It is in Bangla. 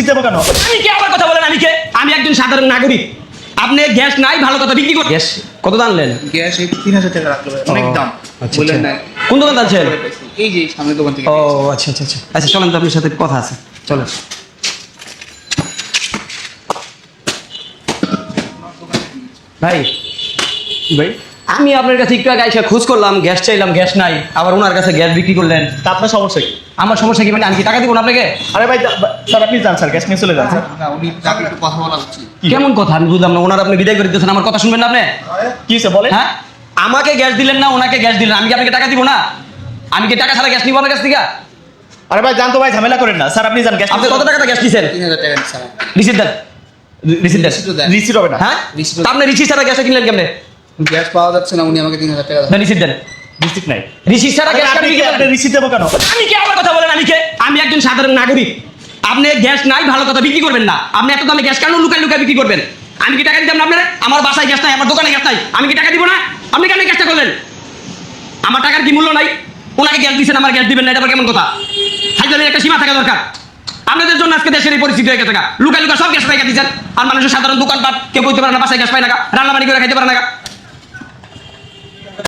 রিসিট দেবো কেন? আমি কি আবার কথা বলেন? আমি কে? আমি একজন সাধারণ নাগরিক। আপনি গ্যাস নাই, ভালো কথা বিক্রি করেন। গ্যাস কত দাম নেন? গ্যাস এই 3000 টাকা রাখলো ভাই, অনেক দাম। আচ্ছা, বললেন না কোন দোকান আছেন? এই যে সামনের দোকান থেকে। ও আচ্ছা আচ্ছা আচ্ছা আচ্ছা, চলেন তো, আপনার সাথে কথা আছে, চলেন। ভাই ভাই, আমি আপনার কাছে একটু আগে এসে খোঁজ করলাম, গ্যাস চাইলাম, গ্যাস নাই, আবার ওনার কাছে গ্যাস বিক্রি করলেন। তা আপনার সমস্যা কি? আমার সমস্যা কি মানে? আমি কি টাকা দিব না আপনাকে? আরে ভাই স্যার আপনি যান স্যার, গ্যাস নিয়ে চলে যান স্যার। না উনি তাকে একটু কথা বলা উচিত। কেমন কথা আমি বুঝলাম না। ওনার আপনি বিদায় করে দিতেছেন, আমার কথা শুনবেন না আপনি? কি হয়েছে বলেন? হ্যাঁ, আমাকে গ্যাস দিলেন না, ওনাকে গ্যাস দিলেন, আমি কি আপনাকে টাকা দিব না? আমি কি টাকা ছাড়া গ্যাস নিব আপনার কাছ থেকে? আরে ভাই জান তো ভাই, ঝামেলা করেন না স্যার, আপনি যান গ্যাস। আপনি কত টাকাটা গ্যাস নিছেন? 3000 টাকা নিচ্ছে আমার। রিসিট দেন, রিসিট দেন। রিসিটও দেন। রিসিট হবে না। হ্যাঁ, রিসিট তা আপনি রিসিট ছাড়া গ্যাসটা কিনলেন কেমনে? গ্যাস পাওয়া যাচ্ছে না, উনি আমাকে 3000 টাকা দেন। না, রিসিট দেন। রিসিট নাই। রিসিট ছাড়া গ্যাস আপনি কিনলেন কি কেমনে? রিসিট দেবো কেন? আমি কি আবার কথা বলেন? আমি কে? আমি একজন সাধারণ নাগরিক। আপনি গ্যাস নাই, ভালো কথা বিক্রি করবেন না। আপনি এত দামে গ্যাস কেন লুকাই লুকাই বিক্রি করবেন? আমি কি টাকা দিতাম না আপনার? আমার বাসায় গ্যাস নাই, আমার দোকানে গ্যাস নাই, আমি কি টাকা দিব না? আপনি কেন গ্যাসটা করলেন? আমার টাকার কি মূল্য নাই? ওনাকে গ্যাস দিচ্ছেন, আমার গ্যাস দিবেন না, এটা আবার কেমন কথা? হাইজালের একটা সীমা থাকা দরকার। আপনাদের জন্য আজকে দেশের এই পরিস্থিতি হয়ে গেছে। লুকাই লুকাই সব গ্যাস পাইকা দিচ্ছেন, আর মানুষের সাধারণ দোকানপাট কেউ করতে পারে না, বাসায় গ্যাস পায় না, রান্না বাড়ি করে খাইতে পারে না।